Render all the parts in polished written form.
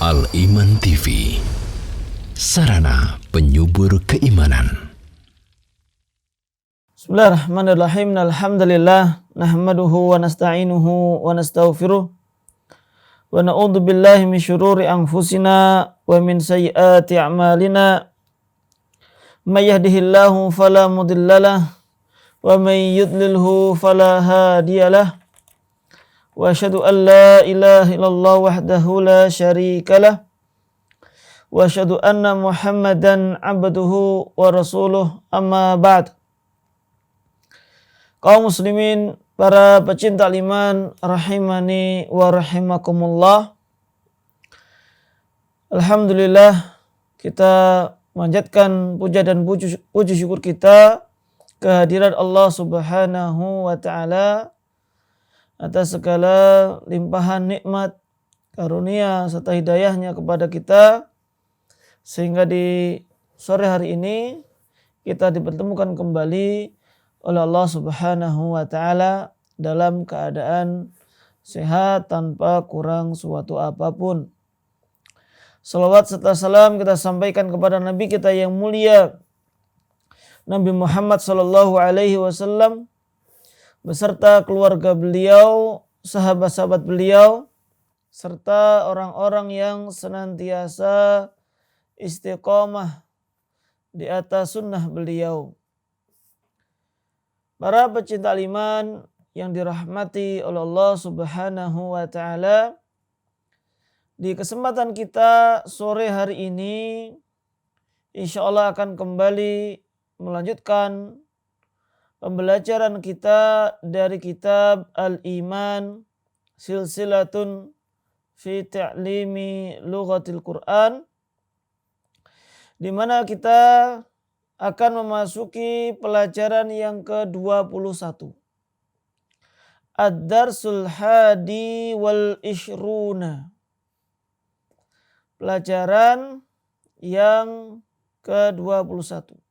Al-Iman TV, sarana penyubur keimanan. Bismillahirrahmanirrahim. Alhamdulillah nahmaduhu wa nasta'inuhu wa nastaghfiruh wa na'udzu billahi min syururi anfusina wa min sayyiati a'malina. May yahdihillahu fala mudhillalah wa may yudlilhu fala hadiyalah. Wa asyhadu an la ilaha illallah wahdahu la syarikalah wa asyhadu anna Muhammadan abduhu wa rasuluh, amma ba'd. Kaum muslimin, para pecinta iman rahimani wa rahimakumullah. Alhamdulillah, kita manjatkan puja dan puji syukur kita kehadirat Allah Subhanahu wa taala atas segala limpahan nikmat, karunia serta hidayahnya kepada kita, sehingga di sore hari ini kita dipertemukan kembali oleh Allah Subhanahu wa taala dalam keadaan sehat tanpa kurang suatu apapun. Salawat serta salam kita sampaikan kepada Nabi kita yang mulia, Nabi Muhammad sallallahu alaihi wasallam, beserta keluarga beliau, sahabat-sahabat beliau, serta orang-orang yang senantiasa istiqomah di atas sunnah beliau. Para pecinta iman yang dirahmati oleh Allah Subhanahu wa taala, di kesempatan kita sore hari ini insyaallah akan kembali melanjutkan pembelajaran kita dari kitab Al-Iman Silsilatun fi Ta'limi Lughatil Quran, di mana kita akan memasuki pelajaran yang ke-21. Ad-Darsul Hadi wal Ishruna. Pelajaran yang ke-21.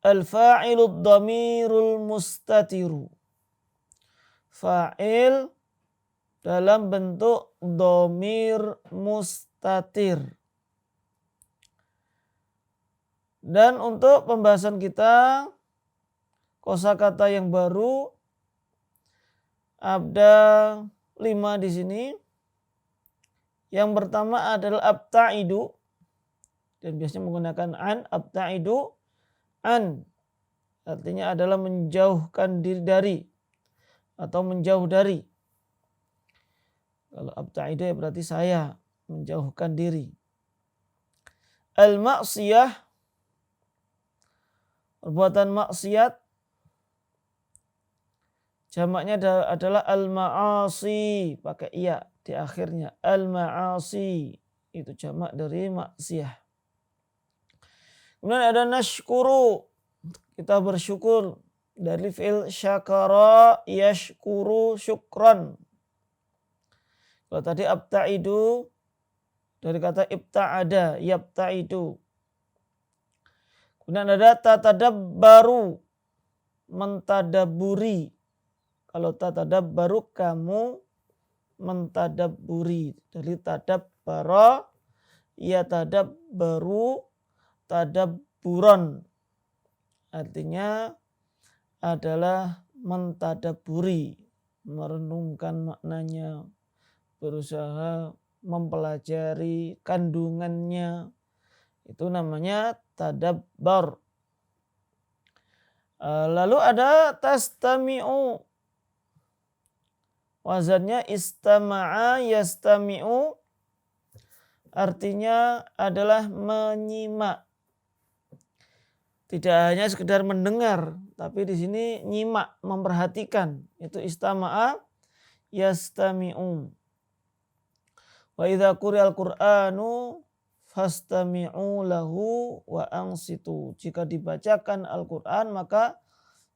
Al-fa'ilud dhamirul mustatiru. Fa'il dalam bentuk dhamir mustatir. Dan untuk pembahasan kita, kosakata yang baru ada 5 di sini. Yang pertama adalah abta'idu, dan biasanya menggunakan an. Abta'idu an artinya adalah menjauhkan diri dari atau menjauh dari. Kalau abta'idu ya berarti saya menjauhkan diri. Al-ma'siyah, perbuatan maksiat, jamaknya adalah al-ma'asi, pakai iya di akhirnya. Al-ma'asi itu jamak dari maksiyah. Kemudian ada nashkuru, kita bersyukur, dari fi'il syakara yashkuru syukran. Kalau tadi abta'idu dari kata ibta'ada yabta'idu. Kemudian ada tatadabbaru, mentadabburi. Kalau tatadabbaru kamu mentadabburi. Dari tadabbara yatadabbaru tadabburan, artinya adalah mentadabburi, merenungkan maknanya, berusaha mempelajari kandungannya, itu namanya tadabbar. Lalu ada tastami'u, wazannya istama'a yastami'u, artinya adalah menyimak. Tidak hanya sekedar mendengar, tapi di sini nyimak, memperhatikan. Itu istama'a yastami'u. Wa idza quri'al Qur'anu fastami'u lahu wa ansitu. Jika dibacakan Al-Qur'an maka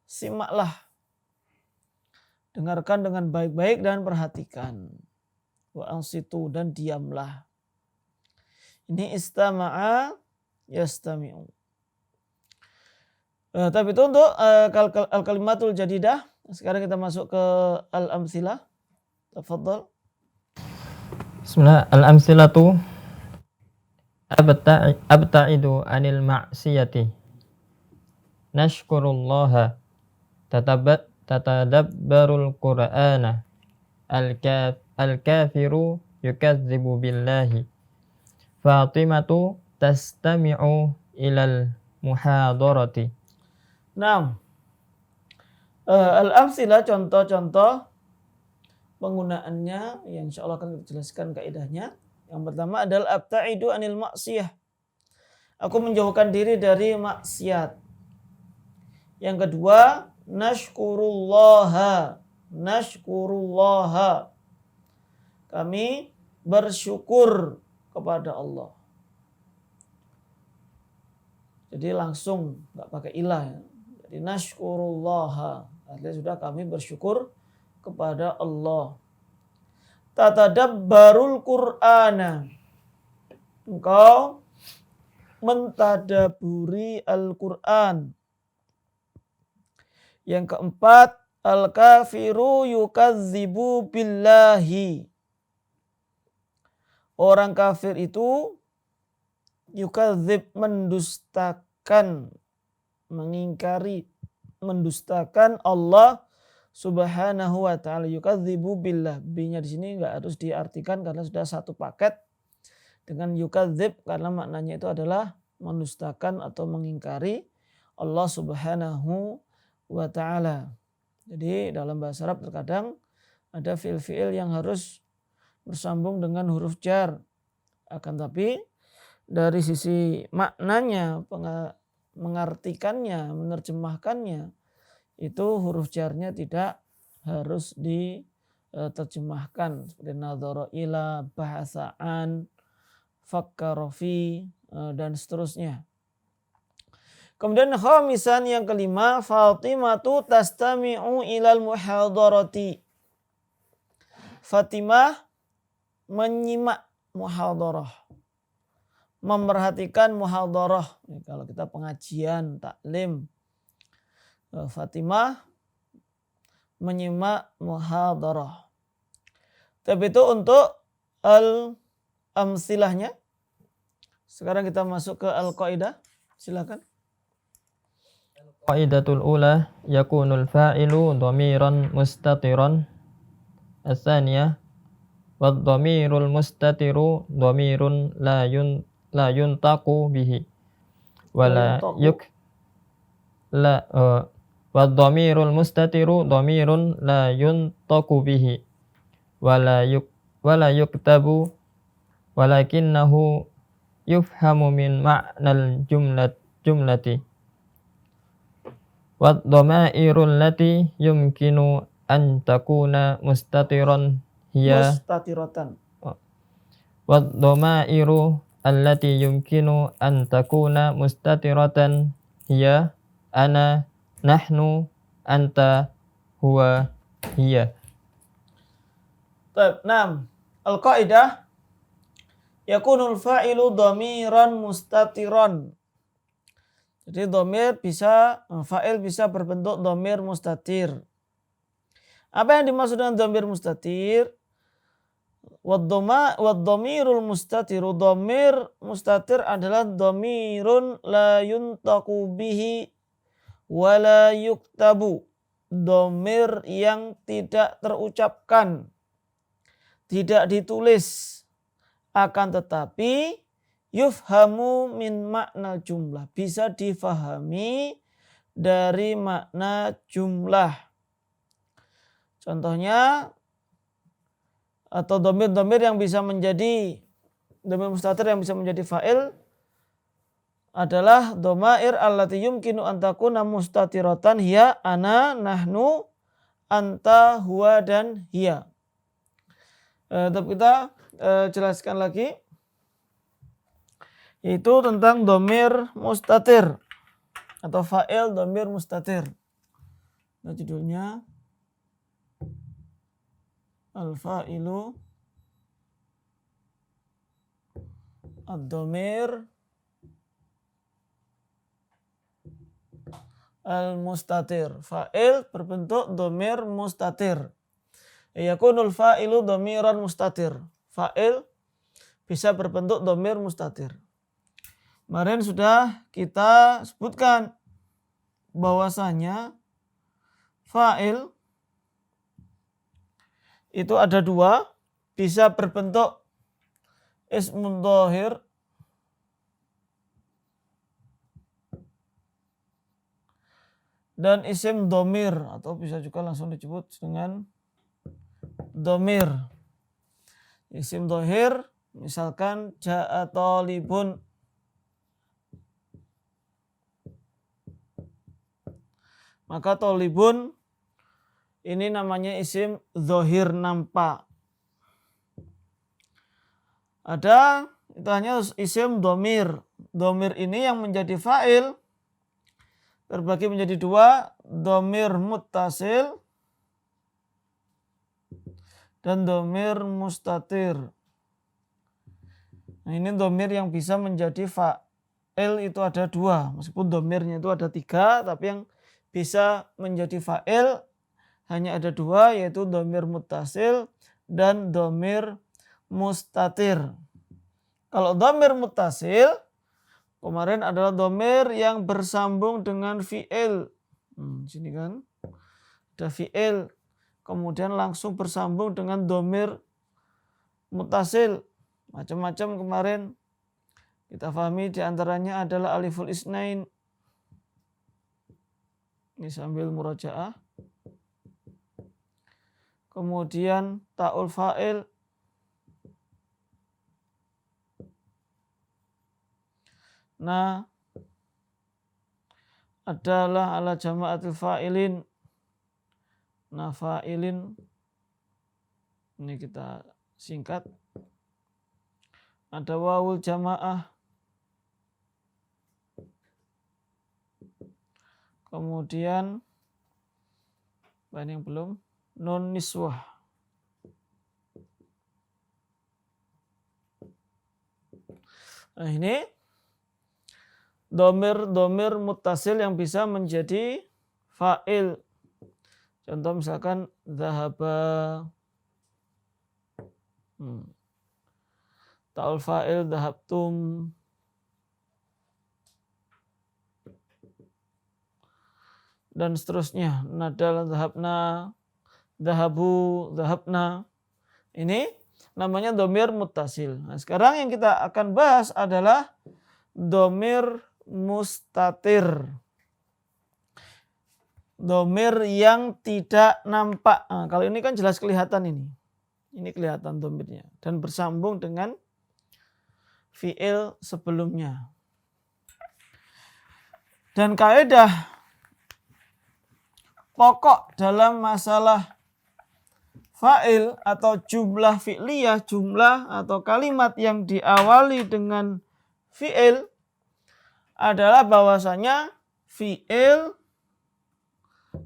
simaklah, dengarkan dengan baik-baik dan perhatikan. Wa ansitu, dan diamlah. Ini istama'a yastami'u. Tapi itu untuk al-kalimatul jadidah. Sekarang kita masuk ke al-amsilah. Tafadhal. Bismillah. Al-amsilatu abta'idu anil ma'siyati. Nashkurullaha tatadabbarul qur'ana. Al-kafiru yukadzibu billahi. Fatimatu tastami'u ilal muhadarati. Nah, al-amsilah contoh-contoh penggunaannya yang insya Allah akan kita jelaskan kaidahnya. Yang pertama adalah abta'idu anil maksiyah. Aku menjauhkan diri dari maksiat. Yang kedua, nashkurullaha. Nashkurullaha. Kami bersyukur kepada Allah. Jadi langsung, nggak pakai ilah ya. Jadi nashkurullaha. Artinya sudah kami bersyukur kepada Allah. Tatadabbarul Qur'ana. Engkau mentadaburi Al-Quran. Yang keempat, al-kafiru yukadzibu billahi. Orang kafir itu yukadzib, mendustakan, mengingkari, mendustakan Allah Subhanahu wa ta'ala. Yukadzibu billah. B-nya di sini enggak harus diartikan karena sudah satu paket dengan yukadzib, karena maknanya itu adalah mendustakan atau mengingkari Allah Subhanahu wa ta'ala. Jadi dalam bahasa Arab terkadang ada fiil-fiil yang harus bersambung dengan huruf jar. Akan tapi dari sisi maknanya, mengartikannya, menerjemahkannya, itu huruf jarnya tidak harus diterjemahkan. Seperti nadhara ila, bahasa'an, fakkara fi, dan seterusnya. Kemudian khamisan yang kelima, Fatimatu tastami'u ilal muhadarati. Fatimah menyimak muhadarah, memerhatikan muhadarah. Kalau kita pengajian, taklim, Fatimah menyimak muhadarah. Tapi itu untuk al-amsilahnya. Sekarang kita masuk ke al-qaidah. Silakan. Qaidatul ula yakunul fa'ilu dhamiran mustatiran. As-saniyah wad dhamirul mustatiru dhamirun la yuntaqu bihi wala yuk la wad dhamirul mustatiru dhamirun la yuntaqu bihi wala yuktabu walakinnahu yufhamu min ma'nal jumlati. Wad dhamairul lati yumkinu an takuna mustatiratan. Wad dhamairu allati yumkinu an takuna mustatiratan hiya ana, nahnu, anta, huwa, hiya. Baik, 6. Al-qaidah yakunul fa'ilu dhamiran mustatiran. Jadi fa'il bisa berbentuk dhamir mustatir. Apa yang dimaksud dengan dhamir mustatir? Wad-dhamirul mustatiru. Dhamir mustatir adalah dhamirun la yuntaqu bihi wa la yuktabu. Dhamir yang tidak terucapkan, tidak ditulis, akan tetapi yufhamu min makna jumlah, bisa difahami dari makna jumlah. Contohnya, atau dhamir-dhamir yang bisa menjadi dhamir mustatir yang bisa menjadi fa'il adalah dhamair allati yumkinu an takuna mustatiratan hiya ana, nahnu, anta, huwa, dan hiya. Tapi kita jelaskan lagi, yaitu tentang dhamir mustatir atau fa'il dhamir mustatir. Nah, judulnya al-fa'ilu ad-dhamir al-mustatir. Fa'il berbentuk dhamir mustatir. Yakunul fa'ilu dhamiran mustatir. fa'il bisa berbentuk dhamir mustatir. Kemarin sudah kita sebutkan bahwasanya fa'il itu ada dua, bisa berbentuk ismun dhahir dan isim dhamir, atau bisa juga langsung disebut dengan dhamir. Isim dhahir misalkan ja'a talibun, maka talibun ini namanya isim dhahir, nampak. Ada itu hanya isim dhamir. Dhamir ini yang menjadi fa'il terbagi menjadi dua, dhamir muttasil dan dhamir mustatir. Nah, ini dhamir yang bisa menjadi fa'il itu ada dua, meskipun dhamirnya itu ada tiga, tapi yang bisa menjadi fa'il hanya ada dua, yaitu dhamir muttasil dan dhamir mustatir. Kalau dhamir muttasil kemarin adalah dhamir yang bersambung dengan fi'il. Sini kan ada fi'il, kemudian langsung bersambung dengan dhamir muttasil. Macam-macam kemarin kita pahami, diantaranya adalah aliful isnain. Ini sambil murajaah. Kemudian ta'ul fa'il. Nah, adalah ala jama'atil fa'ilin. Nah, fa'ilin ini kita singkat. Ada wawul jama'ah. Kemudian banyak yang belum, nun niswah. Nah, ini dhamir muttasil yang bisa menjadi fa'il. Contoh misalkan dhahaba. Ta'ul fa'il dhahabtum. Dan seterusnya. Nadal dhahabna, dhahabu, dhahabna. Ini namanya dhamir muttasil. Nah, sekarang yang kita akan bahas adalah dhamir mustatir. Dhamir yang tidak nampak. Nah, kalau ini kan jelas kelihatan ini. Ini kelihatan dhamirnya dan bersambung dengan fi'il sebelumnya. Dan kaidah pokok dalam masalah fa'il atau jumlah fi'liyah, jumlah atau kalimat yang diawali dengan fi'il adalah bahwasanya fi'il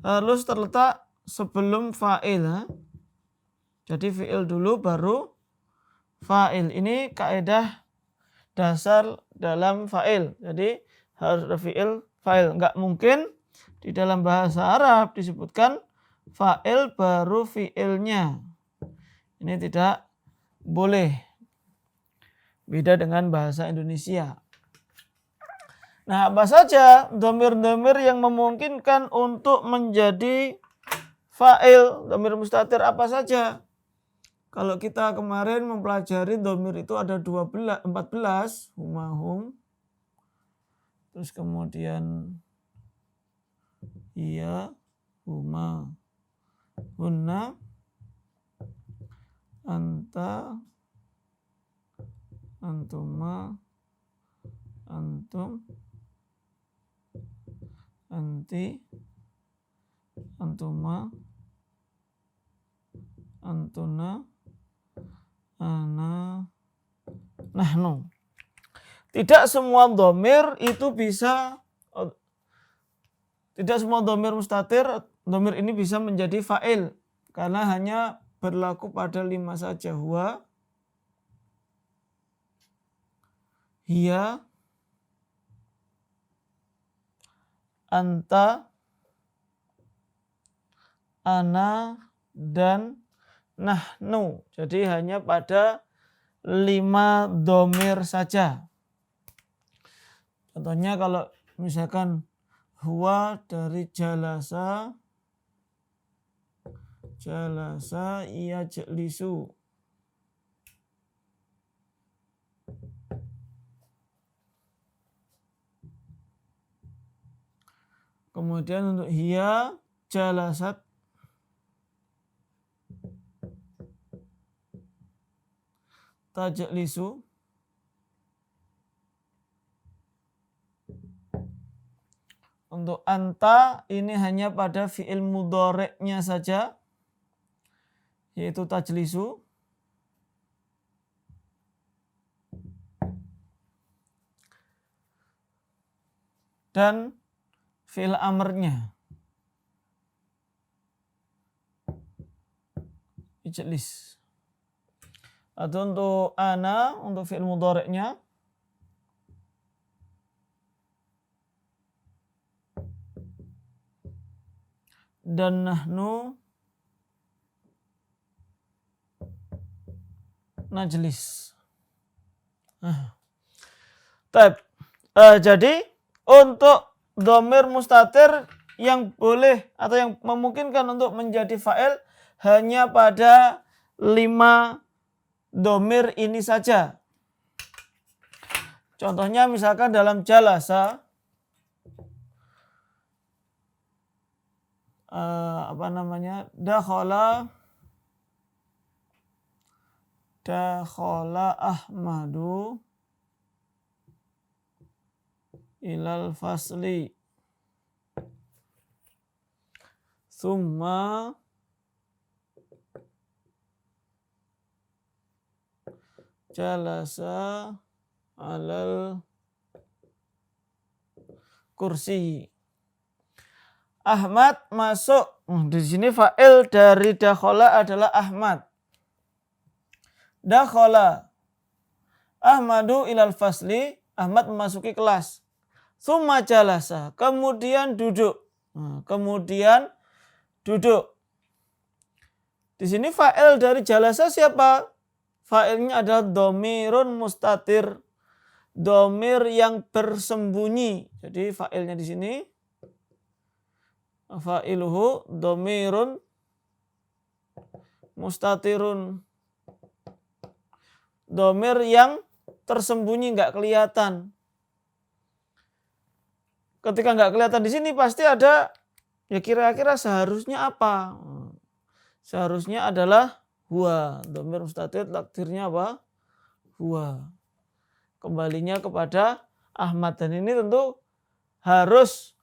harus terletak sebelum fa'il. Jadi fi'il dulu baru fa'il. Ini kaidah dasar dalam fa'il. Jadi harus ada fi'il, fa'il. Enggak mungkin di dalam bahasa Arab disebutkan fa'il baru fi'ilnya. Ini tidak boleh. Beda dengan bahasa Indonesia. Nah, apa saja dhamir-dhamir yang memungkinkan untuk menjadi fa'il, dhamir mustatir apa saja? Kalau kita kemarin mempelajari dhamir itu ada 14, humahum. Terus kemudian iya, huma, hunna, anta, antuma, antum, anti, antuma, antuna, ana, nahnu. Tidak semua dhamir itu bisa, tidak semua dhamir mustatir, dhamir ini bisa menjadi fa'il. Karena hanya berlaku pada 5 saja. Huwa, hiya, anta, ana, dan nahnu. Jadi hanya pada 5 dhamir saja. Contohnya kalau misalkan huwa dari jalasa yajlisu. Kemudian untuk hiya jalasat tajlisu. Untuk anta ini hanya pada fi'il mudhari'nya saja, yaitu tajlisu. Dan fi'il amrnya, ijlis. Atau untuk ana, untuk fi'il mudhari'nya, dan nahnu najlis. Jadi untuk dhamir mustatir yang boleh atau yang memungkinkan untuk menjadi fa'il hanya pada 5 dhamir ini saja. Contohnya misalkan dalam jalasa, dakhala Ahmadu ilal fasli summa jalasa alal kursi. Ahmad masuk. Di sini fa'il dari dakhala adalah Ahmad. Dakhala Ahmadu ilal fasli, Ahmad memasuki kelas. Summa jalasa, kemudian duduk. Di sini fa'il dari jalasa siapa? Fa'ilnya adalah dhamirun mustatir, dhamir yang bersembunyi. Jadi fa'ilnya di sini fa'iluhu dhamirun mustatirun, dhamir yang tersembunyi, nggak kelihatan. Ketika nggak kelihatan di sini pasti ada, ya kira-kira seharusnya apa? Seharusnya adalah huwa, dhamir mustatir, takdirnya apa? Huwa. Kembalinya kepada Ahmad, dan ini tentu harus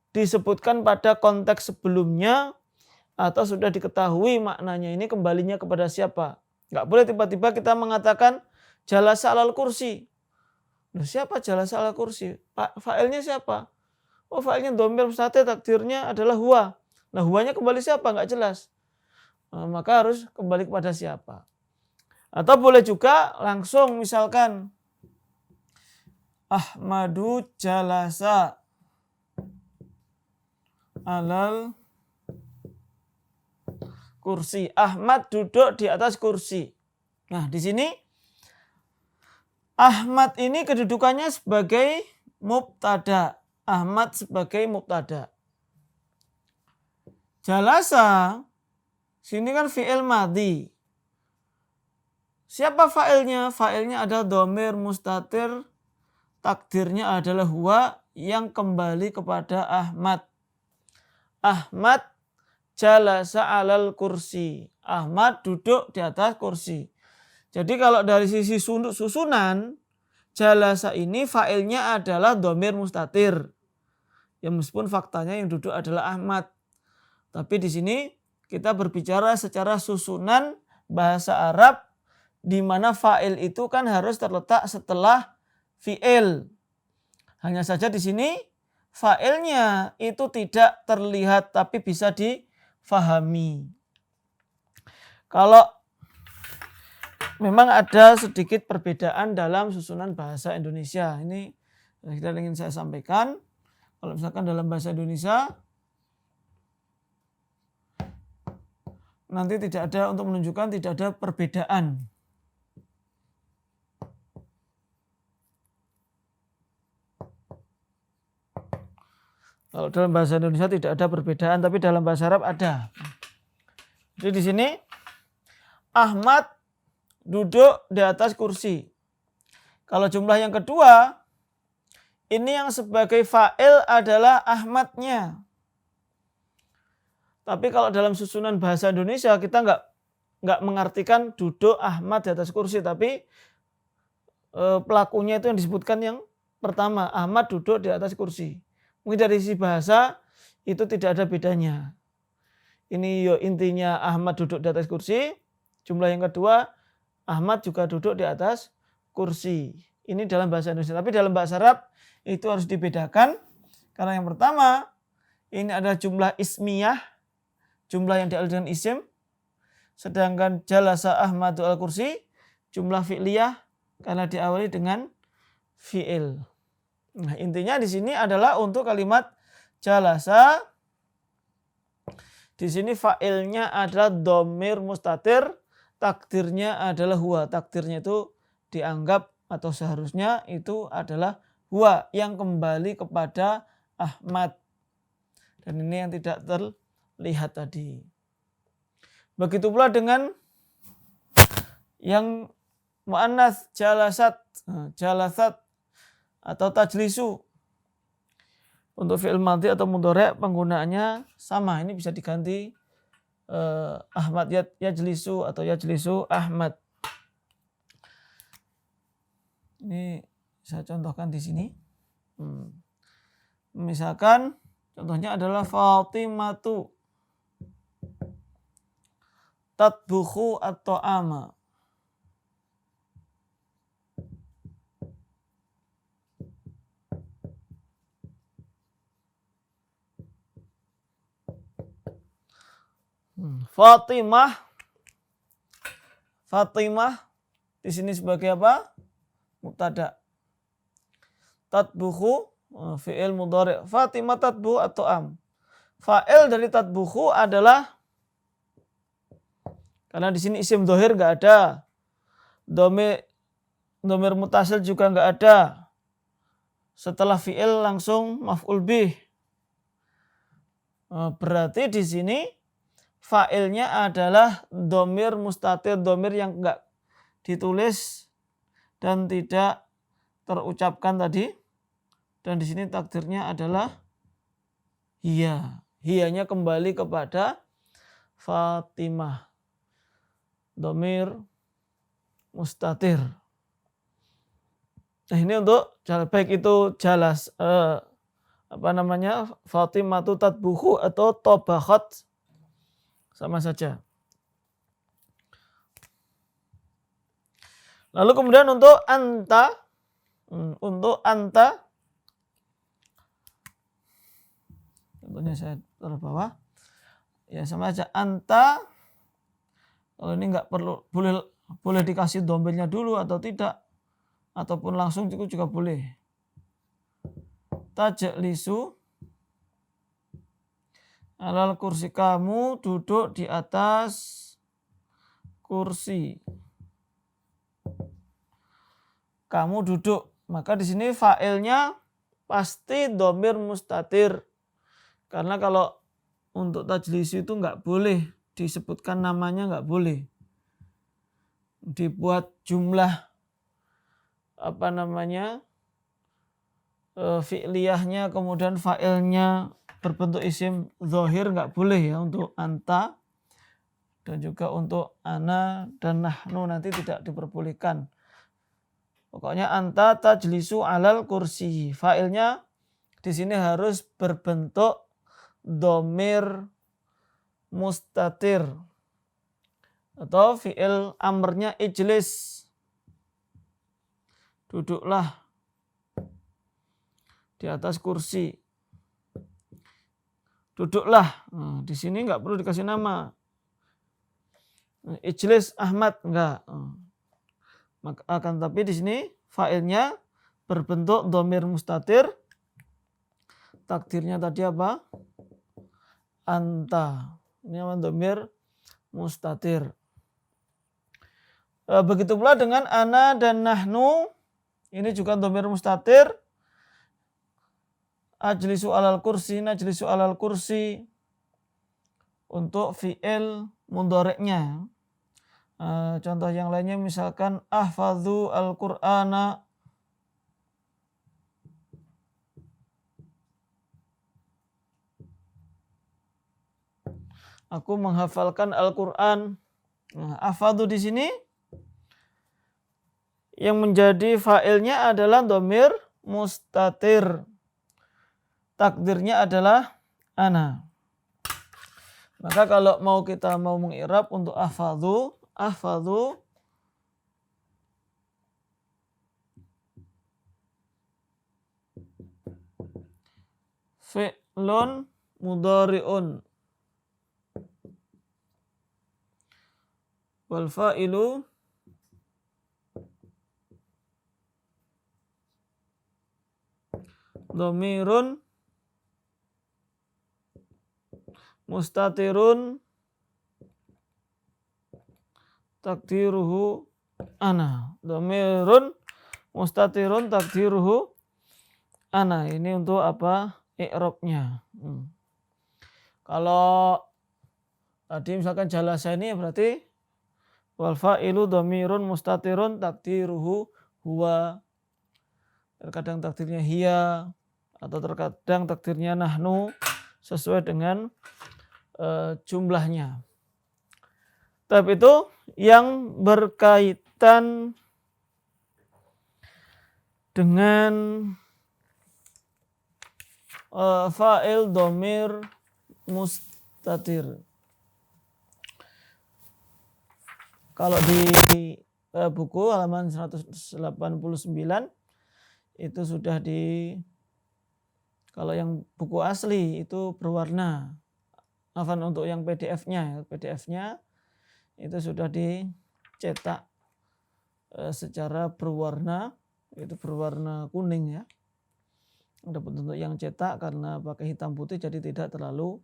disebutkan pada konteks sebelumnya atau sudah diketahui maknanya, ini kembalinya kepada siapa. Nggak boleh tiba-tiba kita mengatakan jalasa alal kursi. Loh, siapa jalasa alal kursi? Fa'ilnya siapa? Oh, fa'ilnya dhamir mustatir, takdirnya adalah huwa. Nah, huwanya kembali siapa? Nggak jelas. Maka harus kembali kepada siapa. Atau boleh juga langsung misalkan Ahmadu jalasa alal kursi. Ahmad duduk di atas kursi. Nah, di sini Ahmad ini kedudukannya sebagai mubtada. Ahmad sebagai mubtada. Jalasa sini kan fi'il madhi. Siapa fa'ilnya? Fa'ilnya adalah dhamir mustatir, takdirnya adalah huwa, yang kembali kepada Ahmad. Ahmad jalasa alal kursi. Ahmad duduk di atas kursi. Jadi kalau dari sisi susunan, jalasa ini fa'ilnya adalah dhamir mustatir. Ya meskipun faktanya yang duduk adalah Ahmad. Tapi di sini kita berbicara secara susunan bahasa Arab, di mana fa'il itu kan harus terletak setelah fi'il. Hanya saja di sini fa'ilnya itu tidak terlihat tapi bisa difahami. Kalau memang ada sedikit perbedaan dalam susunan bahasa Indonesia. Ini yang ingin saya sampaikan. Kalau misalkan dalam bahasa Indonesia nanti tidak ada, untuk menunjukkan tidak ada perbedaan. Kalau dalam bahasa Indonesia tidak ada perbedaan, tapi dalam bahasa Arab ada. Jadi di sini Ahmad duduk di atas kursi. Kalau jumlah yang kedua, ini yang sebagai fa'il adalah Ahmadnya. Tapi kalau dalam susunan bahasa Indonesia kita nggak mengartikan duduk Ahmad di atas kursi, tapi pelakunya itu yang disebutkan yang pertama, Ahmad duduk di atas kursi. Mungkin dari sisi bahasa itu tidak ada bedanya. Ini intinya Ahmad duduk di atas kursi. Jumlah yang kedua, Ahmad juga duduk di atas kursi. Ini dalam bahasa Indonesia. Tapi dalam bahasa Arab itu harus dibedakan. Karena yang pertama, ini adalah jumlah ismiyah, jumlah yang diawali dengan isim. Sedangkan jalasa Ahmadu al kursi, jumlah fi'liyah karena diawali dengan fi'il. Nah, intinya di sini adalah untuk kalimat jalasa. Di sini fa'ilnya adalah dhamir mustatir, takdirnya adalah huwa. Takdirnya itu dianggap atau seharusnya itu adalah huwa yang kembali kepada Ahmad. Dan ini yang tidak terlihat tadi. Begitu pula dengan yang mu'annas jalasat, jalasat atau tajlisu. Untuk fi'il madhi atau mudhari' penggunaannya sama. Ini bisa diganti Ahmad yajlisu atau yajlisu Ahmad. Ini saya contohkan di sini. Misalkan contohnya adalah Fatimatu tatbukhu at-ta'ama. Fatimah di sini sebagai apa? Mubtada. Tatbukhu fi'il mudhari'. Fatimah tatbukhu at-ta'am. Fa'il dari tatbukhu adalah, karena di sini isim dhohir enggak ada. Dhamir mutasil juga enggak ada. Setelah fi'il langsung maf'ul bih. Berarti di sini fa'ilnya adalah dhamir mustatir, dhamir yang enggak ditulis dan tidak terucapkan tadi. Dan di sini takdirnya adalah hiya. Hiyanya kembali kepada Fatimah. Dhamir mustatir. Nah, ini untuk baik itu jalas Fatimatu tatbukhu atau tabakhat sama saja. Lalu kemudian untuk anta, contohnya saya taruh bawah, ya sama aja anta. Kalau ini nggak perlu, boleh dikasih dhamirnya dulu atau tidak, ataupun langsung juga boleh. Tajlisu alal kursi, kamu duduk di atas kursi. Kamu duduk, maka di sini fa'ilnya pasti dhamir mustatir. Karena kalau untuk tajlisu itu nggak boleh disebutkan namanya, nggak boleh dibuat jumlah fi'liyahnya kemudian fa'ilnya berbentuk isim zahir, nggak boleh ya untuk anta, dan juga untuk ana dan nahnu nanti tidak diperbolehkan. Pokoknya anta tajlisu alal kursi, fa'ilnya di sini harus berbentuk dhamir mustatir atau fi'il amrnya ijlis, duduklah di atas kursi. Duduklah. Nah, di sini nggak perlu dikasih nama. Ijlis Ahmad enggak. Akan tapi di sini fa'ilnya berbentuk dhamir mustatir. Takdirnya tadi apa? Anta. Ini namanya dhamir mustatir. Begitu pula dengan ana dan nahnu. Ini juga dhamir mustatir. ajlisu alal kursi, najlisu alal kursi untuk fi'il mudhari'nya. Contoh yang lainnya misalkan ahfadzu al-Qur'ana, aku menghafalkan Al-Qur'an. Nah, ahfadzu di sini yang menjadi fa'ilnya adalah dhamir mustatir. Takdirnya adalah ana. Maka kalau kita mau mengi'rab untuk ahfadzu fi'lun mudhari'un wal fa'ilu dhamirun mustatirun takdiruhu ana. Dhamirun mustatirun takdiruhu ana. Ini untuk apa? I'rabnya. Kalau tadi misalkan jalasa ini berarti wal fa'ilu dhamirun mustatirun takdiruhu huwa. Terkadang takdirnya hiya atau terkadang takdirnya nahnu sesuai dengan jumlahnya. Tapi itu yang berkaitan dengan fa'il dhamir mustatir. Kalau di buku halaman 189 itu sudah kalau yang buku asli itu berwarna. Afan untuk yang PDF-nya itu sudah dicetak secara berwarna, itu berwarna kuning ya. Adapun untuk yang cetak karena pakai hitam putih jadi tidak terlalu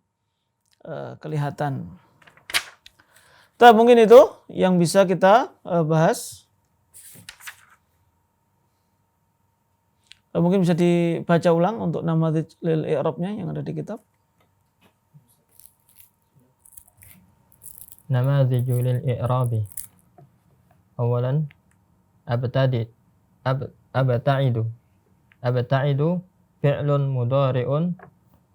kelihatan. Mungkin itu yang bisa kita bahas. Mungkin bisa dibaca ulang untuk namadzij lil i'rabnya yang ada di kitab. Namadzij lil i'rabi. Awalan abta'idu. Abta'idu fi'lun mudhari'un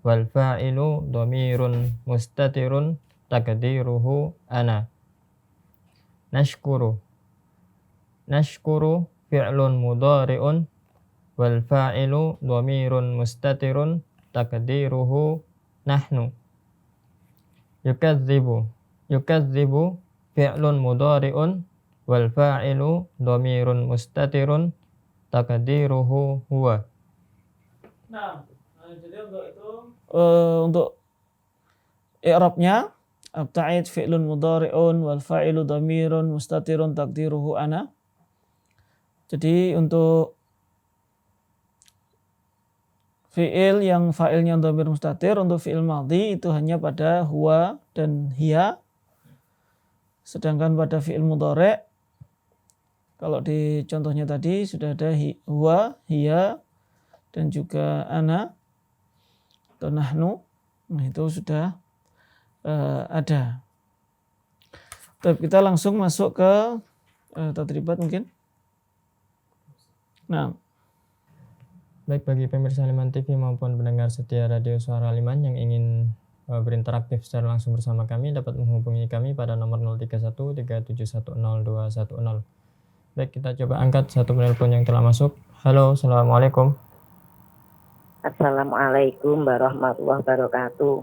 wal fa'ilu dhamirun mustatirun takdiruhu ana. Nashkuru fi'lun mudhari'un wal fa'ilu dhamirun mustatirun takdiruhu nahnu. Yukadzibu fi'lun mudhari'un wal fa'ilu dhamirun mustatirun takdiruhu huwa. Nah, jadi untuk itu untuk i'rabnya abta'id fi'lun mudhari'un wal fa'ilu dhamirun mustatirun takdiruhu ana. Jadi untuk fi'il yang fa'ilnya dhamir mustatir, untuk fi'il madhi itu hanya pada huwa dan hiya. Sedangkan pada fi'il mudhari' kalau di contohnya tadi sudah ada huwa, hiya dan juga ana atau nahnu. Nah, itu sudah ada. Tapi kita langsung masuk ke tadribat mungkin. Nah, baik, bagi pemirsa Liman TV maupun pendengar setia Radio Suara Liman yang ingin berinteraktif secara langsung bersama kami dapat menghubungi kami pada nomor 031 3710210. Baik, kita coba angkat satu penelpon yang telah masuk. Halo, assalamualaikum. Assalamualaikum warahmatullahi wabarakatuh.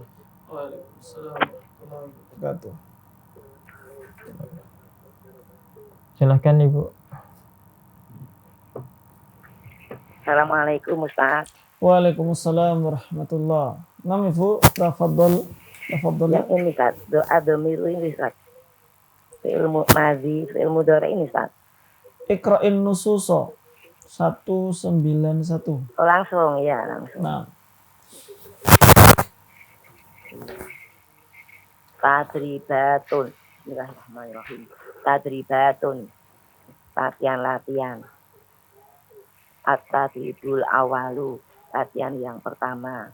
Waalaikumsalam warahmatullahi wabarakatuh. Silahkan Ibu. Assalamualaikum Ustaz. Waalaikumsalam warahmatullahi. Nam Ibu, tafadhol. Yang ini Ustaz, doa dhamir ini Ustaz. Fi'il madhi, fi'il mudhari ini Ustaz. Iqra'in nususo 191. Oh, langsung ya, langsung. Nah, Tadribatun. Bismillahirrahmanirrahim. Tadribatun. Latihan. At-tadribul awalu. Latihan yang pertama.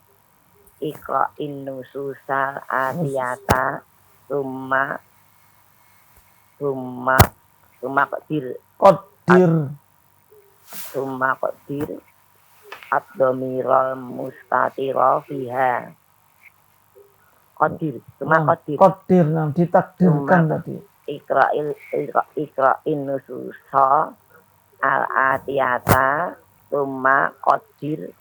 Iqra'in nususal atiyata summa qadir ad-dhamiral mustatira fiha. Qadir, qadir, ditakdirkan tadi. Iqra'in nususa al-atiyata summa qadir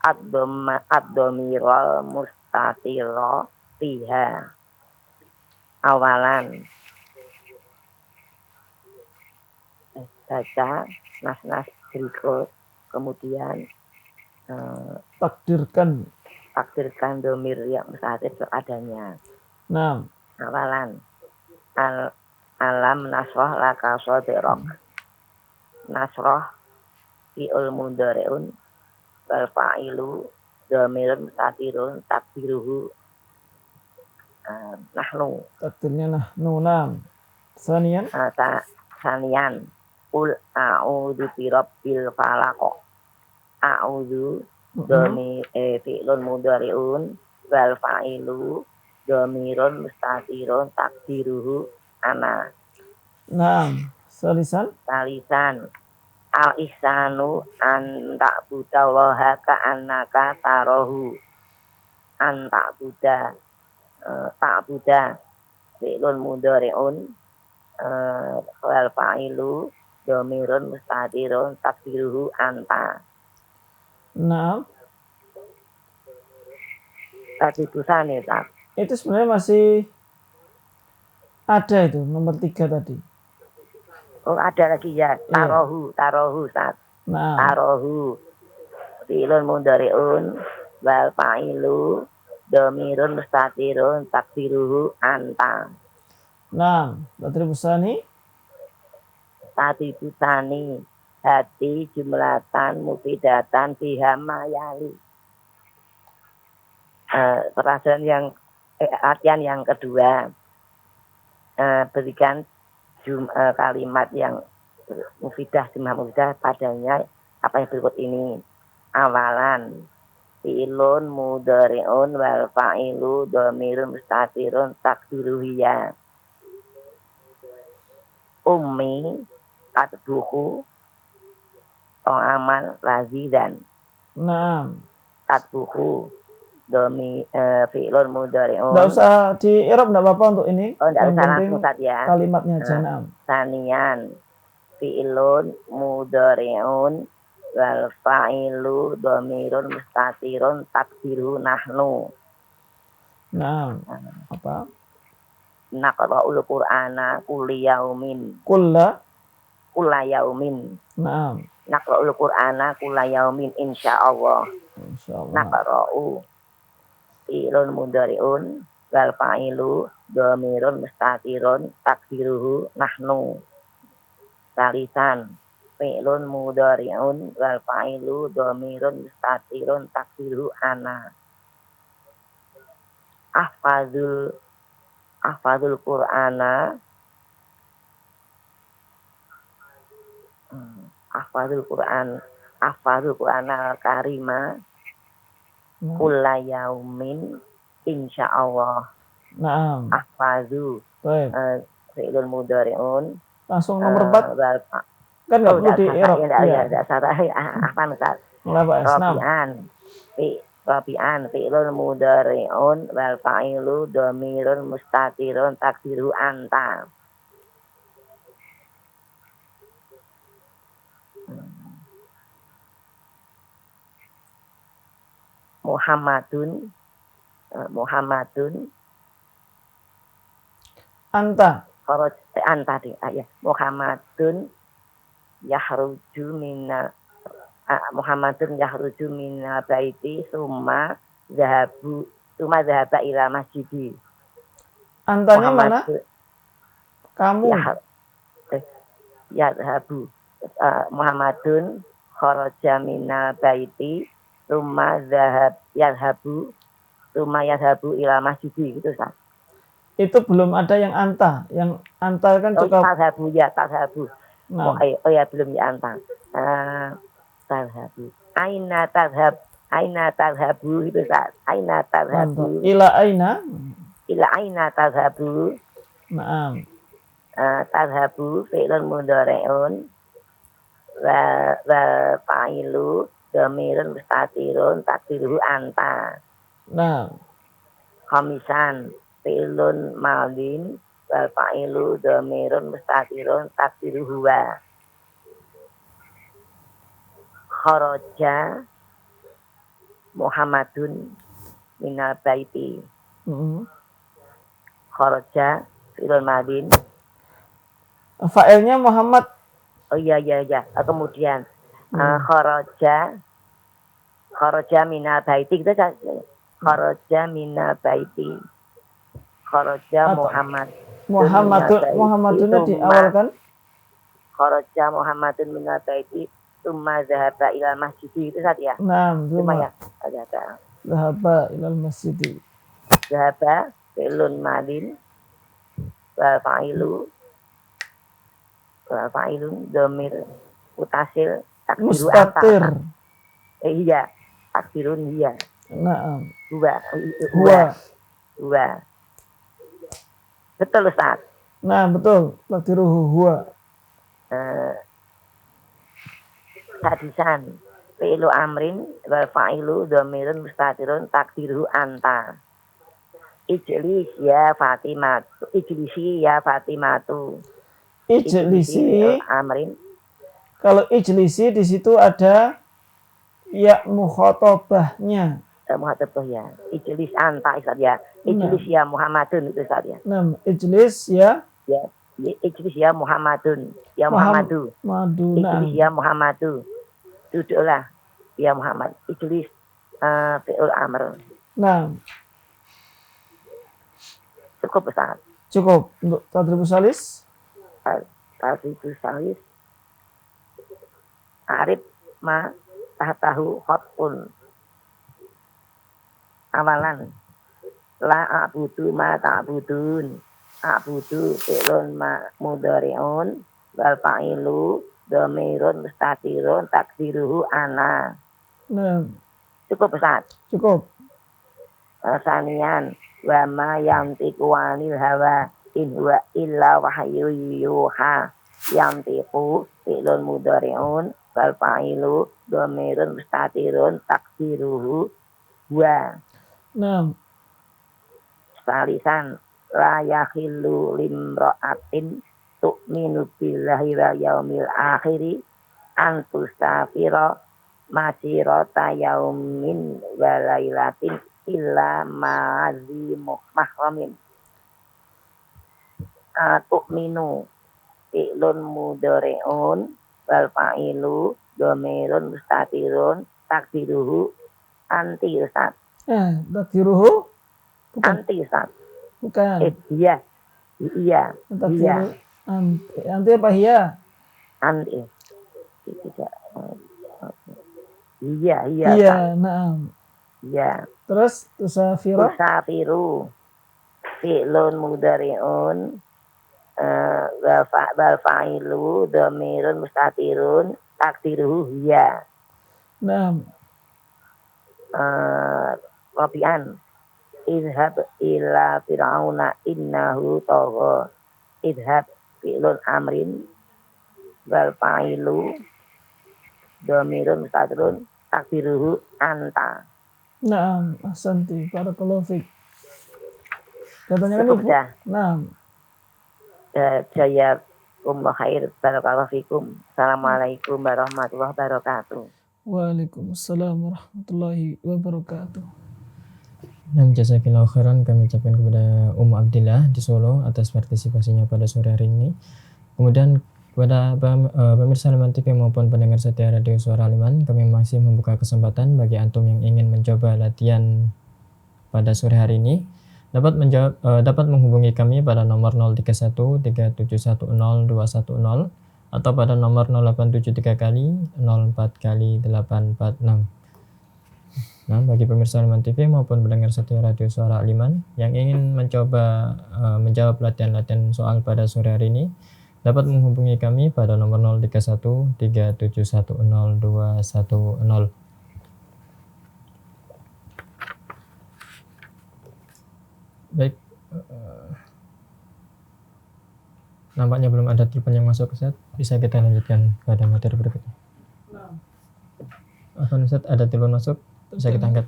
ad-dhamiral mustatira fiha. Awalan baca nas-nas berikut, kemudian takdirkan dhamir yang mustatir seadanya. Nah, awalan alam nasroh laka sodrok. Nasroh fi'ul mudhari'un wal fa'ilu dhamirun mustatirun takdiruhu nahnu. Takdirnya nahnu. Nam. Sanian Qul a'udzu birabbil falaq. A'udzu dhamir fi'lun mudhari'un wal fa'ilu dhamirun mustatirun takdiruhu ana. Naam. Salisan al-ihsanu an ta'budallaha ka'annaka tarahu. An ta'buda fi'lun mudhari'un wal fa'ilu dhamirun mustatirun takdiruhu anta. Naam. Tadi tulisan ya, itu sebenarnya masih ada itu nomor 3 tadi. Oh, ada lagi ya. Tarohu Ustaz. Nah. Tarohu fi'lun mudhari'un wal fa'ilu dhamirun mustatirun takdiruhu anta. Nah, Batribusani hati jumlatan mufidatan biha mayali. Perasaan yang artian yang kedua, berikan kalimat yang mufidah, jumlah mufidah padanya apa yang berikut ini. Awalan fi'lun mudhari'un wal fa'ilu dhamirun mustatirun takdiruhiya. Ummi atbuhu amal lazidan. Naam. Atbuhu domi fi'lun mudhari'un. Enggak usah di i'rab, enggak apa-apa untuk ini. Oh, enggak usah langsung saja ya. Kalimatnya aja. Naam. Sanian fi'lun mudhari'un wal fa'ilu dhamirun mustatirun takdiru nahnu. Naam. Apa? Naqra'ul Qur'ana kulli yaumin. Kulla yaumin. Naam. Naqra'ul Qur'ana kulla yaumin insyaallah. Insyaallah. Naqra'u fi'lun mudhari'un wal fa'ilu dhamirun mustatirun takdiruhu nahnu. Salisan fi'lun mudhari'un wal fa'ilu dhamirun mustatirun takdiruhu ana. Ahfadzul Qur'ana Ahfadzul Qur'ana karima kulla yaumin insyaallah. Naam. Ahfadzu fi'lun mudhari'un. Langsung nomor 4 kan enggak perlu di i'rab. Ya, enggak salah. Apa Ustaz? Rabi'an fi'lun mudhari'un wal fa'ilu dhamirun mustatirun takdiru anta. Muhammadun anta ya. Muhammadun yahruju minal baiti summa dhahaba ila masjidi. Antanya mana? Kamu. Yadhabu. Muhammadun kharaja minal baiti summa yadhabu ila masjidi, gitu Ustaz. Itu belum ada yang anta. Yang anta kan cukup. Tadhabu. Nah. Oh ya, belum ya anta. Tadhabu. Aina tadhab. Aina tadhabu itu Ustaz. Aina Mantap. tadhabu. Ila aina? Ila aina tadhabu. Naam. Tadhabu fi'lun mudhari'un wa fa'ilu dhamirun mustatirun takdiruhu anta. Naam. Khamisan fi'lun madin wa fa'ilu dhamirun mustatirun takdiruhu huwa. Kharaja Muhammadun minal baiti. Kharaja fi'lun madin. Fa'ilnya Muhammad. Oh iya. Kemudian kharaja minal baiti kita kharaja minal baiti. Kharaja Muhammadunnya diawalkan. Kharaja Muhammadun minal baiti tsumma dzahaba ilal masjid itu saja ya. Naam, Cuma ya. Dhahaba ilal masjid. Dzahaba fi'lun madin wa fa'ilun dhamir mutasil takdiru Mustatir. Iya, takdirun iya. Naam. Huwa. Betul Ustaz. Nah, betul. Takdiruhu huwa. Hadisan fi'lu amrin wal fa'ilu dhamirun mustatirun takdiruhu anta. Ijlisi ya Fatimatu. Ijlisi. Amrin. Kalau ijlisi di situ ada ya mukhatabahnya. Muhatabah ya. Ijlis anta Ustaz ya. Ijlis ya Muhammadun itu Ustaz ya. Nah, ijlis ya. Ya. Ijlis ya Muhammadun. Ya Muhammadu. Ijlis ya Muhammadu. Duduklah ya Muhammad. Ijlis fi'ul amr. Nah. Cukup Ustaz. Cukup untuk tadribus salis. Tadribus salis. Arif ma tahtahu khotun. Awalan. La a'budu ma ta'budun. A'budu fi'lun ma mudhari'un wal fa'ilu dhamirun mustatirun takdiruhu ana. Nah. Cukup Ustaz. Cukup. Sanian wa ma yantiqu 'anil hawa in huwa illa wahyu yuha. Yantiqu fi'lun mudhari'un wal fa'ilu dhamirun mustatirun takdiruhu wa. Nah. Salisan la yakhillu limra'atin tu'minu billahi wal yaumil akhiri antusafira masirata yaumin wa lailatin illa ma'azi mahramin. Tu'minu fi'lun mudhari'un wal fa'ilu dhamirun mustatirun takdiruhu anti Ustaz. Takdiruhu bukan. Anti Ustaz. Bukan. Iya. Anti apa hiya? Anti. Tidak. Iya. Iya, naam. Iya. Terus tusafiru fi'lun mudhari'un wal fa'ilu dhamirun mustatirun takdiruhu hiya. Naam. Rabi'an idhab ila fir'auna innahu tagha. Idhab fi'lun amrin wal fa'ilu dhamirun mustatirun takdiruhu anta. Naam, ahsanti. Barakallahu fiik. Katanya Cukup dah. Naam. Jazakumullah khair. Barakallahu fikum. Assalamualaikum warahmatullahi wabarakatuh. Waalaikumsalam warahmatullahi wabarakatuh. Nah, jazakillahu khairan kami ucapkan kepada Abdillah di Solo atas partisipasinya pada sore hari ini. Kemudian kepada pemirsa Liman TV maupun pendengar setia Radio Suara Liman, kami masih membuka kesempatan bagi antum yang ingin mencoba latihan pada sore hari ini dapat menghubungi kami pada nomor 031 3710 210 atau pada nomor 0873 kali 04 kali 846. Nah, bagi pemirsa Liman TV maupun pendengar setia Radio Suara Liman yang ingin mencoba menjawab latihan-latihan soal pada sore hari ini, dapat menghubungi kami pada nomor 031 3710 210. Baik, nampaknya belum ada telepon yang masuk, Ustaz. Bisa kita lanjutkan pada materi berikutnya. Afwan Ustaz, ada telepon masuk, bisa kita angkat.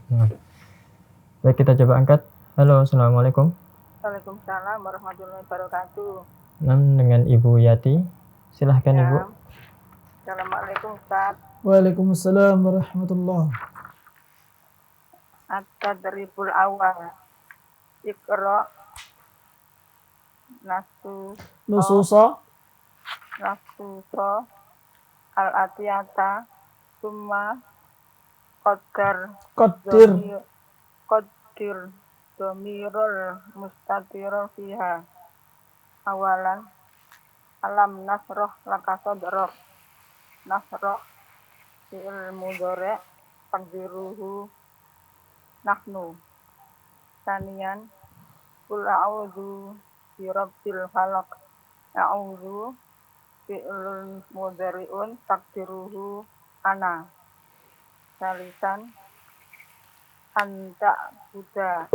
Baik, kita coba angkat. Halo, Assalamualaikum. Waalaikumsalam warahmatullahi wabarakatuh. Dengan Ibu Yati. Silahkan Ya. Ibu. Assalamualaikum Ustaz. Waalaikumsalam warahmatullah. At-tadribul awal. Iqra Nususa nasuso al-atiyata summa qaddar qadir qadir domirul mustatirul fiha awalan alam nasroh laka sodroh nasroh fi'il mudhari' taqdiruhu nahnu saniyan qul a'udzu bi rabbil falaq a'udzu fi'lun mudhari'un taqdiruhu ana salisan anta buddha.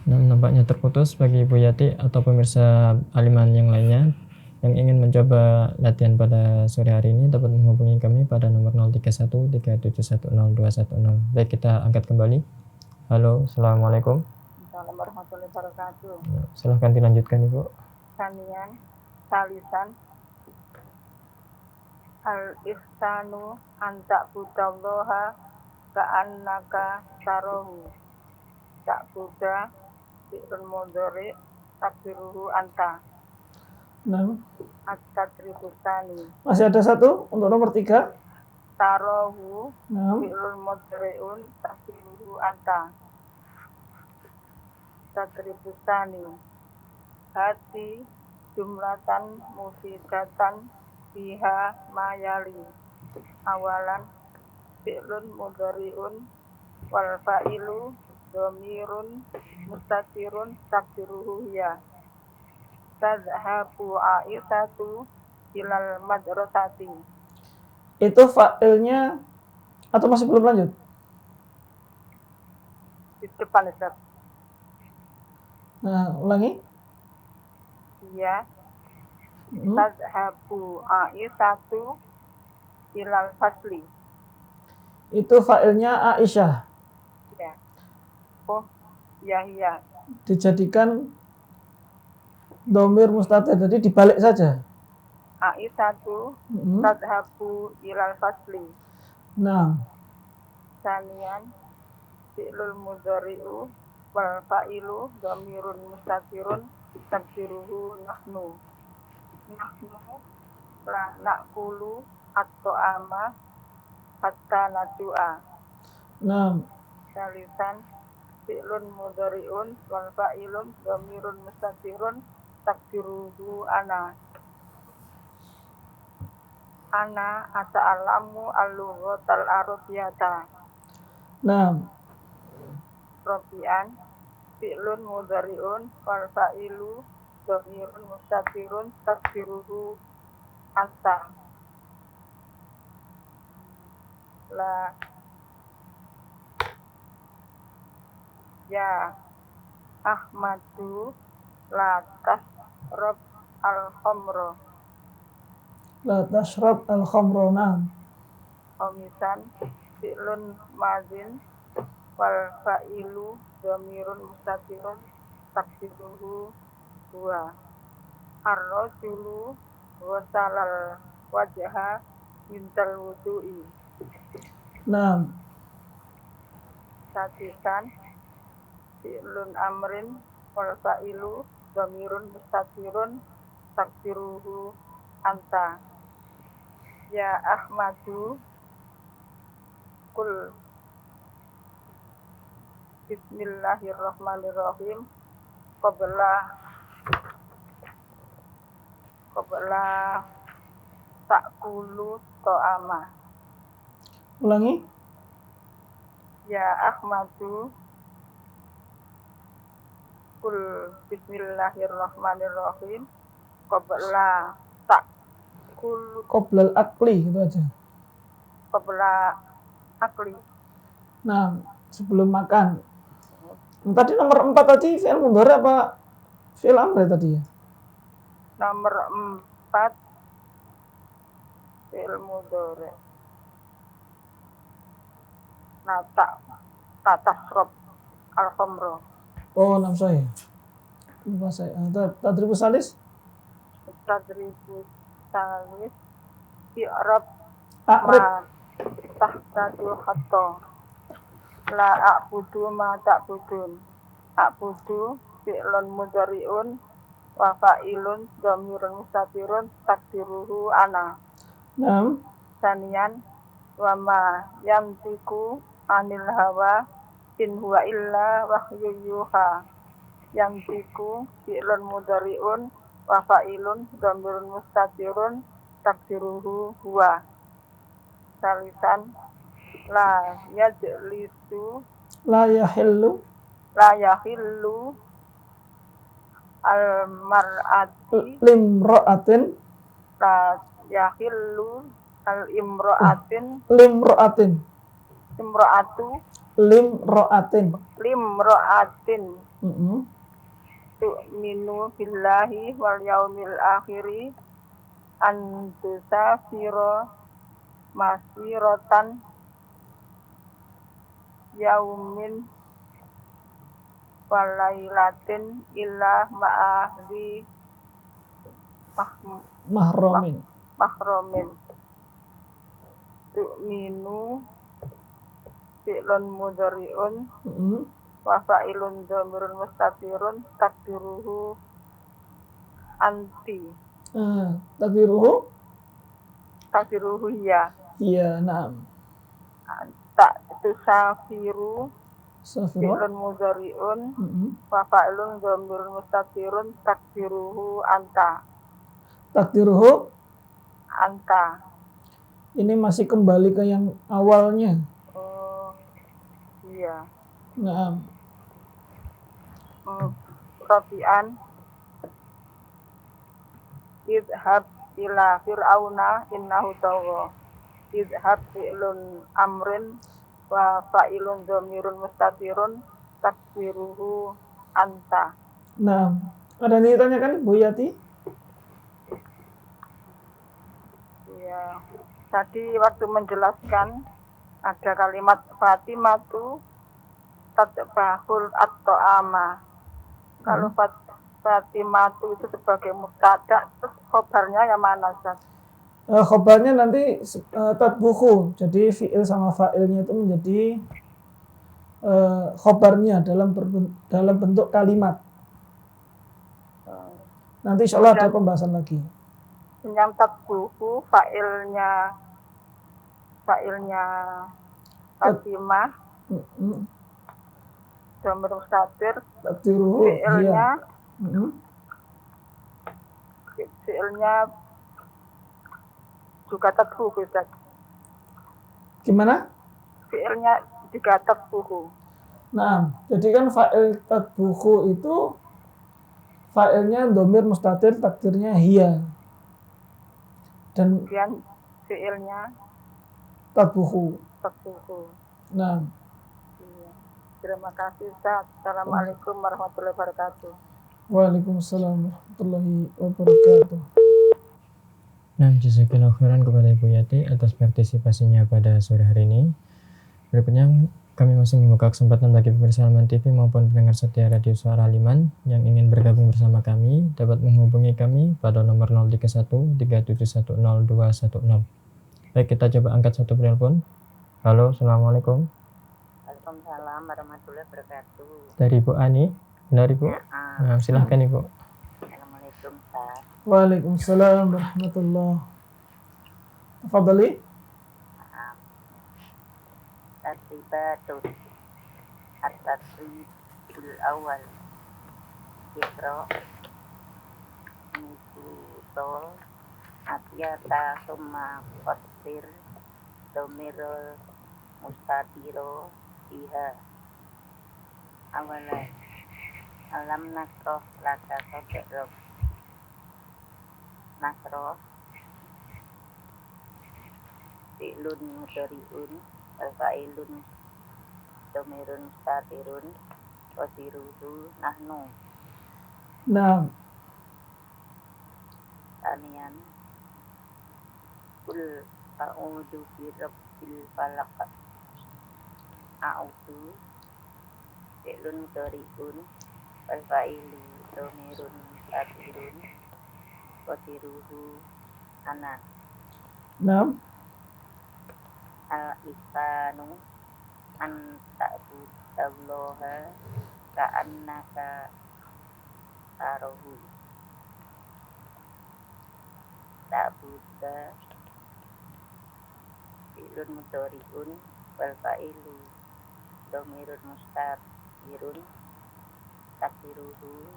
Nampaknya terputus bagi Ibu Yati atau pemirsa Aliman yang lainnya yang ingin mencoba latihan pada sore hari ini dapat menghubungi kami pada nomor 031 3710210. Baik, kita angkat kembali. Halo, Assalamualaikum. Assalamualaikum warahmatullahi wabarakatuh. Silahkan dilanjutkan Ibu. Sanian salisan al-ihsanu anta budallaha ka'annaka tarahu tak buddha fi'lun mudhari' takdiruhu anta Nah, at-tadribustani masih ada satu untuk nomor 3. tarahu Nah, fi'lun mudhari'un takdiruhu anta tadribustani hati jumlatan mufidatan biha mayali awalan fi'lun mudhari'un wal fa'ilu dhamirun mustatirun takdiruhu ya tadhabu aisatu ilal madrasati. itu fa'ilnya atau masih belum lanjut? Di depan Ustaz. Nah, ulangi. Ya Hmm. tadhabu aisatu ilal fasli. Itu fa'ilnya Aisyah. Ya. Oh, ya. Dijadikan dhamir mustatir, jadi dibalik saja. Aisatu Hmm. tadhabu ilal fasli. Nah, Sanian fi'lul mudhari'u wal fa'ilu dhamirun mustatirun takdiruhu nahnu la na'kulu at-ta'ama hatta najua. nah, Salisan fi'lun mudhari'un wal fa'ilun dhamirun mustatirun takdiruhu ana ata'alamu al-lughatal arabiyyata. nah, Robian fi'lun mudhari'un wal fa'ilu dhamirun mustatirun takdiruhu anta la ya Ahmadu la tasrab al-khamra la tashrab al-khamra. Nah, Omisan fi'lun madin wal fa'ilu dhamirun mustatirun takdiruhu huwa ar-rajulu ghasalal wajha mintal wudu'i. nah, Sadisan fi'lun amrin wal fa'ilu dhamirun mustatirun takdiruhu anta ya Ahmadu kul bismillahirrahmanirrahim qabla ta'kulu ta'ama. ulangi. Ya Ahmadu kul bismillahirrahmanirrahim qabla ta'kulu Qoblal akli, gitu aja. qabla akli. Nah, Sebelum makan. Tadi nomor 4 tadi fi'il mudhari apa fi'il amr tadi ya? Nomor 4 fi'il mudhari. Tasrob al-khamra. Oh, nam saya. Lupa saya. Tadribus salis? Tadribus salis i'rab A'rib. ma tahtadu hatta. La a'budu ma ta'budun. A'budu fi'lun mudhari'un wa fa'ilun dhamirun mustatirun takdiruhu ana. Nam. Saniyan wa ma yantiku anil hawa in huwa illa wahyu yuha. Yantiku fi'lun mudhari'un wa fa'ilun dhamirun mustatirun takdiruhu huwa. Salisan la yajlisu La yahillu. la yahillu al mar'ati Limro'atin. la yahillu al imro'atin Limro'atin. imro'atu Limro'atin. limro'atin Mm-mm. tu'minu billahi wal yaumil akhiri an tusafiro masiratan yaumin walailatin illa ma'ahli Mahromin. mahromin. Tu'minu fi'lun mudhari'un Mm-mm. wa fa'ilun dhamirun mustatirun takdiruhu anti. Takdiruhu ya. Iya, naam. Tak tusafiru Safiro. fi'lun mudhari'un Mm-mm. wa fa'ilun dhamirun mustatirun takdiruhu anta. Takdiruhu. Anta. Ini masih kembali ke yang awalnya. Oh, iya. Naam. Rabi'an idhab ila fir'auna innahu tagha. Idhab fi'lun amrin wa fa'ilun dhamirun mustatirun takdiruhu anta. Naam. Ada yang ditanyakan Bu Yati? Ya. Tadi waktu menjelaskan ada kalimat Fatimatu tatbahul at-ta'ama. Kalau Fatimatu itu sebagai mubtada, terus khobarnya yang mana, Ustaz? Khobarnya nanti tatbuhu. Jadi fi'il sama fa'ilnya itu menjadi khobarnya dalam bentuk kalimat. Nanti insya Allah ada pembahasan lagi. Yang tatbuhu fa'ilnya Fatimah, dhamir mustatir, Takdiruhu. fi'ilnya Iya. fi'ilnya juga tatbuhu, Ustaz. Gimana? Fi'ilnya juga tatbuhu. Nah, jadi kan fa'il tatbuhu itu fa'ilnya dhamir mustatir, takdirnya hiya. Dan Kemudian fi'ilnya tatbuhu. tatbuhu. Nah, Iya. Terima kasih, Ustaz. Assalamualaikum warahmatullahi wabarakatuh. Waalaikumsalam warahmatullahi wabarakatuh. Nah, jazakallahu khairan kepada Ibu Yati atas partisipasinya pada sore hari ini. Berikutnya kami masih membuka kesempatan bagi pemirsa Halaman TV maupun pendengar setia Radio Suara Liman yang ingin bergabung bersama kami dapat menghubungi kami pada nomor 031 3710210. Baik, kita coba angkat satu penelpon. Halo, Assalamualaikum. Waalaikumsalam warahmatullahi wabarakatuh. Dari Ibu Ani, benar Ibu? Nah, silahkan Ibu. Assalamualaikum, Ustaz. Waalaikumsalam warahmatullahi wabarakatuh. Tafadhali. Tasribatun at-tasribul awal Ikro Nusutol Atiyata Summa Qasir Domirul Mustatiro Iha Awalai Alam Nasroh Laka Soderok Nasroh Fi'lun Mudari'un Al-Fa'ilun domirun mustatirun qadiruhu nahnu. Naam. Tanian kul a'udzu birabbil falaq. A'udzu fi'lun mudhari'un wal fa'ilu domirun mustatirun qadiruhu ana. Naam. Al-ihsanu an ta'budallaha ka'annaka tarahu. Ta'buda fi'lun mudhari'un wal fa'ilu domirun mustatirun takdiruhu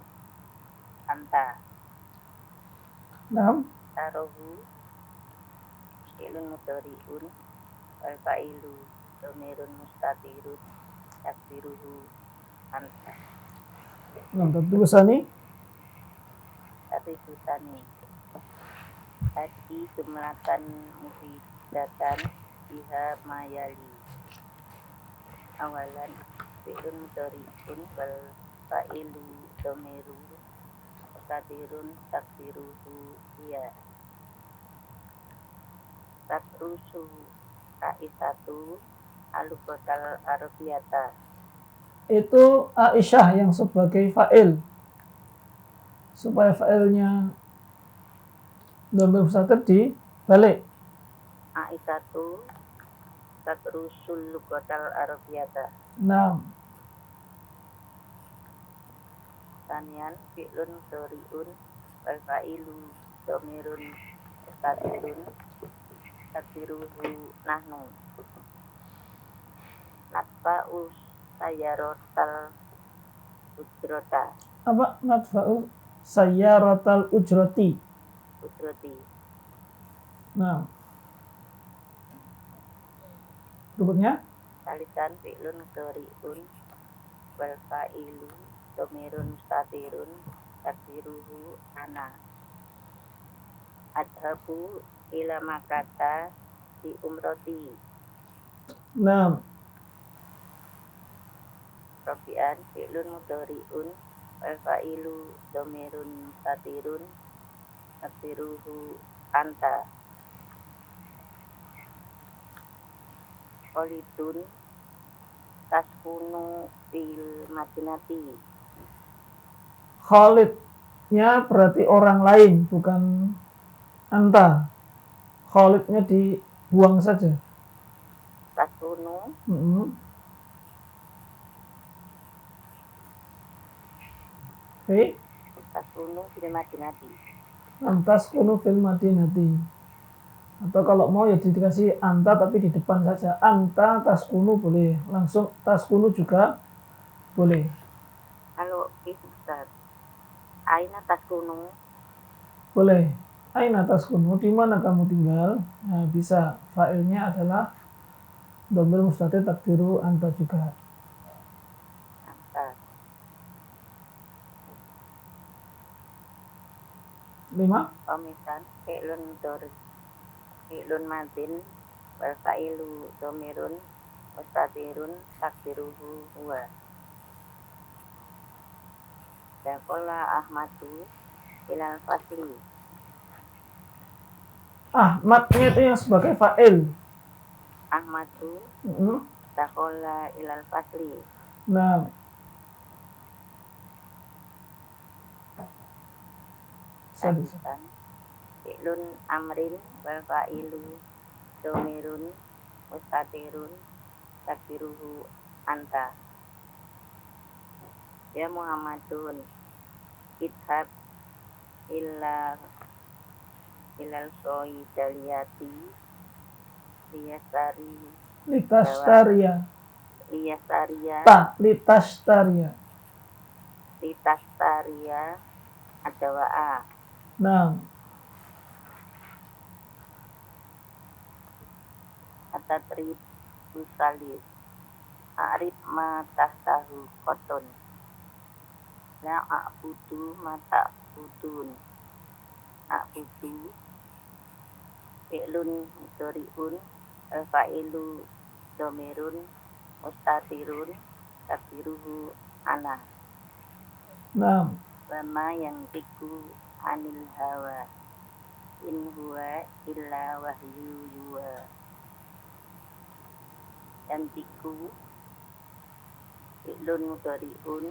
anta. Naam. Tarahu fi'lun mudhari'un wal fa'ilu domirun mustatirun takdiruhu anta. Naam, tulisane Tarifutani hati jumlatan mufidatan biha mayali. Awalan fi'lun mudhari'un wal fa'ilu domirun mustatirun takdiruhu iya. Tatrusu Aisyatu alubatal arabiyata. itu Aisyah yang sebagai fa'il. Supaya fa'ilnya dhamir mustatir dibalik. Aisyatu tatrusul lugatal arabiyata. Naam. Tanian fi'lun mudhari'un wal fa'ilu domirun mustatirun takdiruhu nahnu. Natfa'us sayyaratal ujrota. Apa nadfa'u sayyaratal ujrati. Ujroti. Nah, berikutnya Salisan fi'lun mudhari'un wal fa'ilu domirun mustatirun takdiruhu ana. Adhabu ila makata di umroti. nah Rabi'an fi'lun mudhari'un wal fa'ilu domirun mustatirun takdiruhu anta. Khalidun taskunu fil madinati. Khalidnya berarti orang lain, bukan anta. Khalidnya dibuang saja. Taskunu Oke. taskunu fil madinati. Antas kunu fil madinati. Atau kalau mau ya dikasih anta tapi di depan saja. Anta taskunu boleh. Langsung taskunu juga boleh. Kalau itu Ustaz, aina taskunu Boleh. Aina taskunu, di mana kamu tinggal? Nah, bisa. Fa'ilnya adalah dhamir mustatir takdiru anta juga. anta. 5. Pemisan fi'lun madin wal fa'ilu domirun mustatirun takdiruhu huwa. Dakola Ahmadu ilal fasli. Ahmadnya itu yang sebagai fa'il. Ahmadu dakola ilal fasli. Nah, Sadisan fi'lun amrin wal fa'ilu domirun mustatirun takdiruhu anta. Ya Muhammadun idhab ilal soidaliyati litastaria. litastaria adawa'a. Nah, Atatrib usalis arif ma tahtahu koton la a'budu ma ta'budun. A'budu fi'lun mudhari'un al fa'ilu domirun mustatirun takdiruhu ana Naam. wa ma yantiqu anil hawa in huwa illa wahyu yuha. Yantiqu fi'lun mudhari'un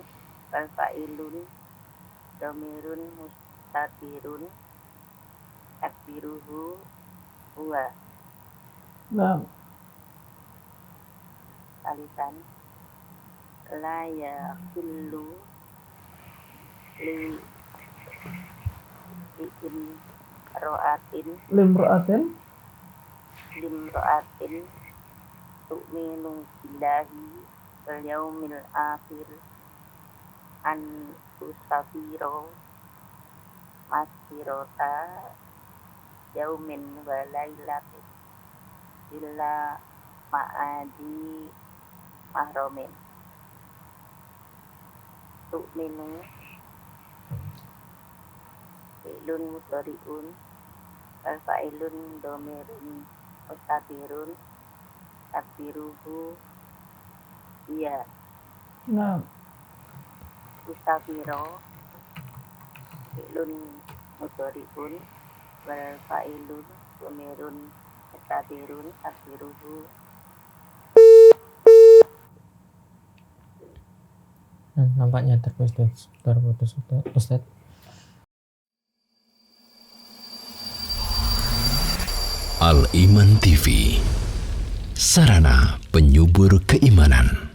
wal fa'ilun dhamirun mustatirun takdiruhu huwa. Naam. Alisan la yakhillu li Limra'atin. limra'atin tu'minu billahi wal yaumil akhir an tusafiro masirota yaumin wa lailatin illa ma'adi mahromin. Tu'minu fi'lun mudhari'un wal fa'ilun dhamirun mustatirun takdiruhu iya. Naam. Mustafiro fi'lun mudhari'un wal fa'ilun dhamirun mustatirun takdiruhu. Nampaknya terputus Ustaz. Al Iman TV, sarana penyubur keimanan.